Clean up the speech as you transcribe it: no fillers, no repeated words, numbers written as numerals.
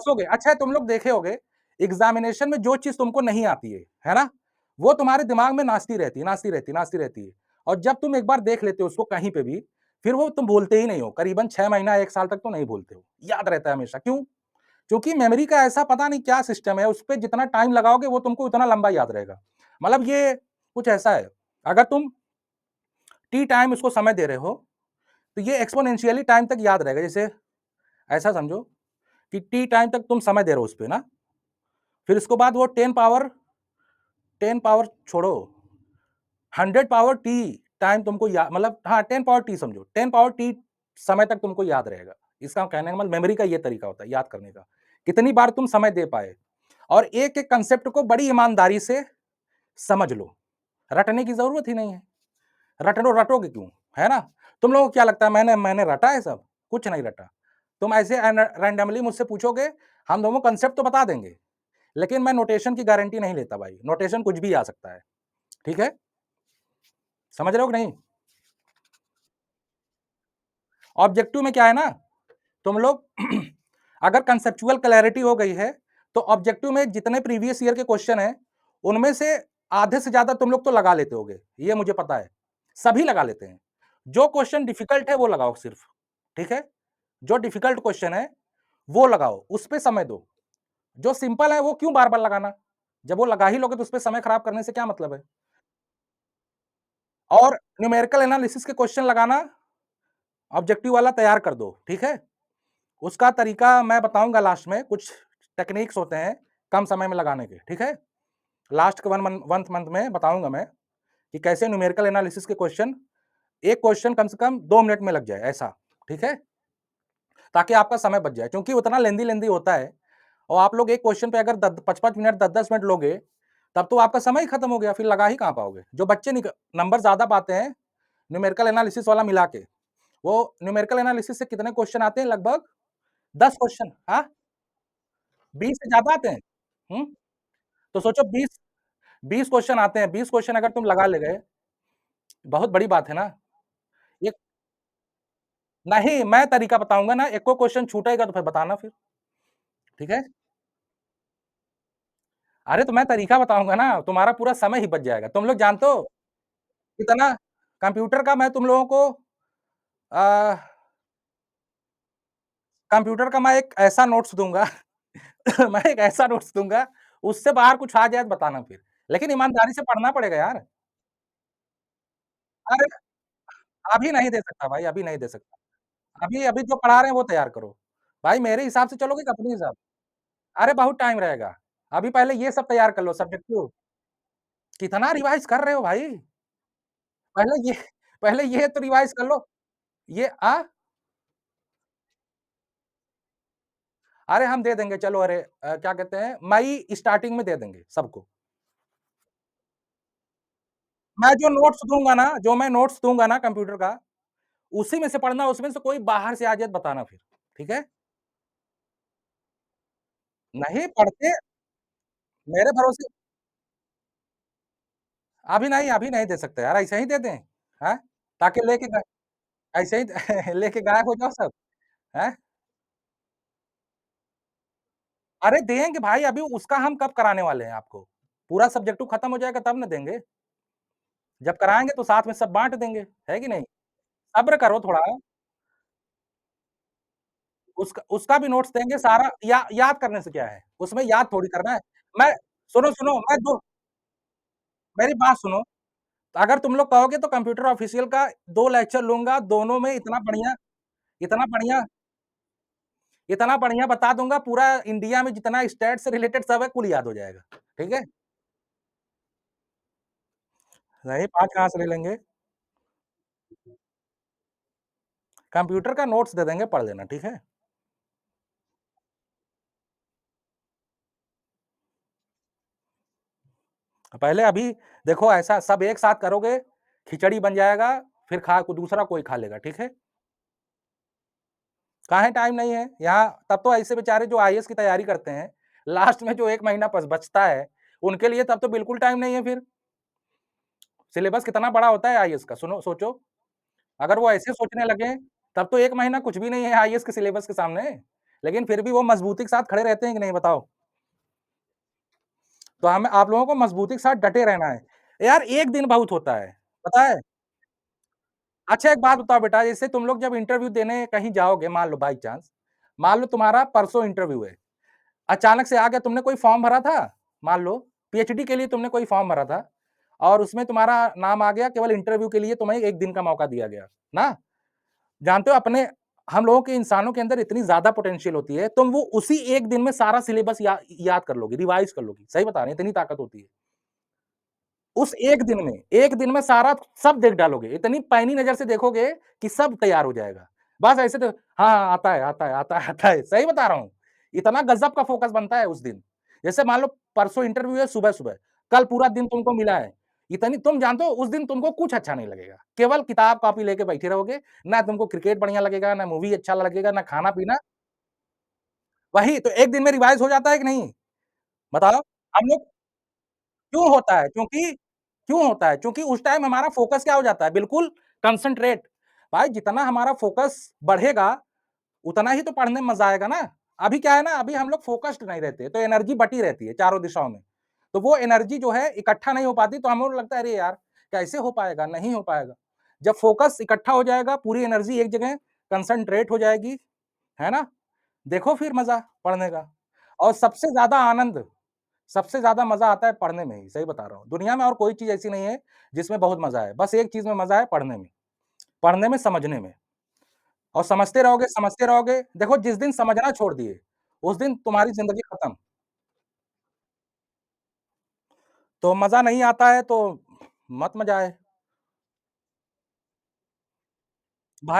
हँसोगे। अच्छा तुम लोग देखे होंगे, एग्ज़ामिनेशन में जो चीज़ तुमको नहीं आती है ना? वो तुम्हारे दिमाग में नाचती रहती है, नाचती रहती है, नाचती रहती है। और जब तुम एक बार देख लेते हो उसको कहीं पे भी, फिर वो तुम भूलते ही नहीं हो। करीबन 6 महीना, 1 साल तक तो नहीं भूलते हो। याद रहता है हमेशा। क्यों? क्योंकि मेमोरी का ऐसा पता नहीं क्या सिस्टम है, उसपे जितना टाइम लगाओगे वो तुमको उतना लंबा याद रहेगा। मतलब ये कुछ ऐसा है, अगर तुम टी टाइम इसको समय दे रहे हो, तो ये एक्स्पोनेंशियली टाइम तक याद रहेगा। जैसे ऐसा समझो कि टी टाइम तक तुम समय दे रहे हो उसपे ना, फिर उसके बाद वो 10 पावर छोड़ो, 100 पावर टी टाइम तुमको या मतलब हाँ, 10 पावर टी समझो, 10 पावर टी समय तक तुमको याद रहेगा। इसका कहने का मतलब मेमोरी का ये तरीका होता है याद करने का। कितनी बार तुम समय दे पाए और एक-एक कांसेप्ट को बड़ी ईमानदारी से समझ लो। रटने की ज़रूरत ही नहीं है। रटोगे क्यों? है ना? तुम लोगों को क्या लगता है मैंने मैंने रटा है सब? कुछ नहीं रटा। तुम ऐसे रैंडमली मुझसे पूछोगे, हम दोनों कांसेप्ट तो बता देंगे, लेकिन मैं नोटेशन की गारंटी नहीं लेता भाई। नोटेशन कुछ भी आ सकता है। ठीक है? समझ रहे हो कि नहीं? ऑब्जेक्टिव में क्या है ना, तुम लोग अगर कंसेप्चुअल क्लैरिटी हो गई है, तो ऑब्जेक्टिव में जितने प्रीवियस ईयर के क्वेश्चन हैं, उनमें से आधे से ज़्यादा तुम लोग तो लगा लेते होगे, ये मुझे पता है। सभी लगा लेते हैं। जो क्वेश्चन डिफिकल्ट है वो लगाओ सिर्फ, ठीक है? जो डिफिकल्ट क्वेश्चन है, वो लगाओ, उस पे समय दो। जो सिंपल है वो क्यों बार-बार लगाना? जब वो लगा ही लोगे तो उसपे समय खराब करने से क्या मतलब है? और न्यूमेरिकल एनालिसिस के क्वेश्चन लगाना, ऑब्जेक्टिव वाला तैयार कर दो, ठीक है? उसका तरीका मैं बताऊँगा लास्ट में, कुछ टेक्निक्स होते हैं कम समय में लगाने के, ठीक है? लास्ट के 1 मंथ में बताऊँगा मैं कि कैसे न्यूमेरिकल एनालिसिस के क्वेश्चन, एक क्वेश्चन कम से कम 2 मिनट में लग जाए ऐसा, ठीक है? ताकि आपका समय बच जाए क्योंकि उतना लेंदी-लेंदी होता है और आप लोग एक क्वेश्चन पे अगर 5-5 मिनट, 10-10 मिनट लोगे, तब तो आपका समय ही खत्म हो गया, फिर लगा ही कहाँ पाओगे? जो बच्चे नंबर ज़्यादा पाते हैं, न्यूमेरिकल एनालिसिस वाला मिला के, वो न्यूमेरिकल एनालिसिस से कितने क्वेश्चन आते हैं लगभग 10 क्वेश्चन, हाँ? 20 से ज़्यादा आते हैं? हुँ? तो सोचो 20 क्वेश्चन आते हैं, 20 क्वेश्चन अगर तुम लगा ले गए, बहुत बड़ी बात है ना। ये नहीं, मैं तरीका बताऊँगा ना, एक को क्वेश्चन छूटेगा तो फिर बताना फिर, ठीक है? अरे तो मैं तरीका बताऊँगा ना, तुम्हारा पूरा समय ही बच जाएगा। तुम लोग जानते हो कितना कंप्यूटर का मैं तुम लोगों को अ, कंप्यूटर का मैं एक ऐसा नोट्स दूँगा मैं एक ऐसा नोट्स दूँगा, उससे बाहर कुछ आ जाए तो बताना फिर। लेकिन ईमानदारी से पढ़ना पड़ेगा यार। अरे! अभी नहीं दे सकता भाई, अभी नहीं दे सकता। अभी अभी जो पढ़ा रहे हैं वो तैयार करो। भाई मेरे हिसाब से चलोगे कि अपने हिसाब? अरे बहुत टाइम रहेगा। अभी पहले ये सब तैयार कर लो सब्जेक्टिव। कितना रिवाइज़ कर रहे हो भाई? पहले ये पहले ये तो रिवाइज़ कर लो। ये अरे हम दे देंगे चलो अरे क्या कहते हैं मई स्टार्टिंग में दे देंगे सबको। मैं जो नोट्स दूँगा ना जो मैं नोट्स दूँगा ना कंप्यूटर का, उसी में से पढ़ना, उसमें से कोई बाहर से आ जाए तो बताना फिर, ठीक है? नहीं पढ़ते मेरे भरोसे अभी नहीं दे सकते यार, ऐसे ही दे दें, हैं? ताकि लेके ग ऐसे ही लेके गायब हो जाओ सब, हैं? अरे देंगे भाई, अभी उसका हम कब कराने वाले हैं आपको? पूरा सब्जेक्टिव खत्म हो जाएगा तब ना देंगे। जब कराएँगे तो साथ में सब बाँट देंगे, है कि नहीं? सब्र करो थोड़ा, उसका उसका भी नोट्स देंगे सारा याद करने से क्या है? उसमें याद थोड़ी करना है। मैं सुनो, मैं दो मेरी बात सुनो, अगर तुम लोग कहोगे तो कंप्यूटर ऑफिशियल का 2 लेक्चर लूँगा, दोनों में इतना बढ़िया इतना बढ़िया बता दूँगा, पूरा इंडिया में जितना स्टैट से रिलेटेड सब है, कुल याद हो जाएगा। ठीक है? नहीं 5 कहाँ से ले लेंगे? कंप्यूटर का नोट्स दे देंगे, पढ़ लेना, ठीक है? पहले अभी देखो ऐसा सब एक साथ करोगे, खिचड़ी बन जाएगा, फिर खा दूसरा कोई खा लेगा, ठीक है? काहे टाइम नहीं है? यहाँ तब तो ऐसे बेचारे जो आईएएस की तैयारी करते हैं, लास्ट में जो 1 महीना बस बचता है, उनके लिए तब तो बिल्कुल टाइम नहीं है फिर। सिलेबस कितना बड़ा होता है आईएएस का, सुनो सोचो, अगर वो ऐसे सोचने लगे, तब तो 1 महीना कुछ भी नहीं है आईएएस के सिलेबस के सामने। लेकिन फिर भी वो मजबूती के साथ खड़े रहते हैं कि नहीं बताओ? तो हमें आप लोगों को मजबूती के साथ डटे रहना है। यार 1 दिन बहुत होता है, पता है? अच्छा एक बात बताओ बेटा, जैसे तुम लोग जब इंटरव्यू देने कहीं जाओगे, मान लो बाई चांस, मान लो तुम्हारा परसों इंटरव्यू है, अचानक से आ गया, तुमने कोई फॉर्म भरा था, मान लो पीएचडी के लिए तुमने कोई फॉर्म भरा था और उसमें तुम्हारा नाम आ गया, केवल इंटरव्यू के लिए तुम्हें 1 दिन का मौका दिया गया, ना? जानते हो अपने हम लोगों के इंसानों के अंदर इतनी ज़्यादा पोटेंशियल होती है, तुम वो उसी 1 दिन में सारा सिलेबस याद कर लोगे, रिवाइज़ कर लोगी। सही बता रहे हैं, इतनी ताकत होती है। उस 1 दिन में सारा सब देख डालोगे, इतनी पैनी नज़र से देखोगे कि सब तैयार हो जाएगा। बस ऐसे तो हाँ, हाँ, आता है, आता है, आता है, आता है, सही बता रहा हूँ। इतना गज़ब का फ़ोकस बनता है उस दिन। जैसे मान लो परसों इंटरव्यू है सुबह-सुबह, कल पूरा दिन तुमको मिला है, इतनी तुम जानते हो उस दिन तुमको कुछ अच्छा नहीं लगेगा। केवल किताब-कॉपी लेके बैठे रहोगे, ना तुमको क्रिकेट बढ़िया लगेगा, ना मूवी अच्छा लगेगा, ना खाना-पीना। वही तो 1 दिन में रिवाइज़ हो जाता है कि नहीं? बताओ? हम लोग क्यों होता है? क्यों होता है? क्योंकि उस टाइम हमारा फ़ोकस क्या हो जाता है? बिल्कुल कंसंट्रेट। भाई जितना हमारा फ़ोकस बढ़ेगा, उतना ही तो पढ़ने में मज़ा आएगा ना। अभी क्या है ना, अभी हम लोग फ़ोकस्ड नहीं रहते, तो एनर्जी बटी रहती है चारों दिशाओं में। तो वो एनर्जी जो है इकट्ठा नहीं हो पाती, तो हम लोग को लगता है अरे यार! कैसे हो पाएगा? नहीं हो पाएगा। जब फ़ोकस इकट्ठा हो जाएगा, पूरी एनर्जी एक जगह कंसंट्रेट हो जाएगी, है ना? देखो फिर मज़ा पढ़ने का। और सबसे ज़्यादा मज़ा आता है पढ़ने में ही, सही बता रहा हूँ। दुनिया में और कोई चीज़ ऐसी नहीं है जिसमें बहुत मज़ा है। बस एक चीज़ में मज़ा है पढ़ने में। पढ़ने में, समझने में। और समझते रहोगे, देखो जिस दिन समझना छोड़ दिए, उस दिन तुम्हारी ज़िंदगी खत्म। तो मज़ा नहीं आता है तो मत मज़ा आए।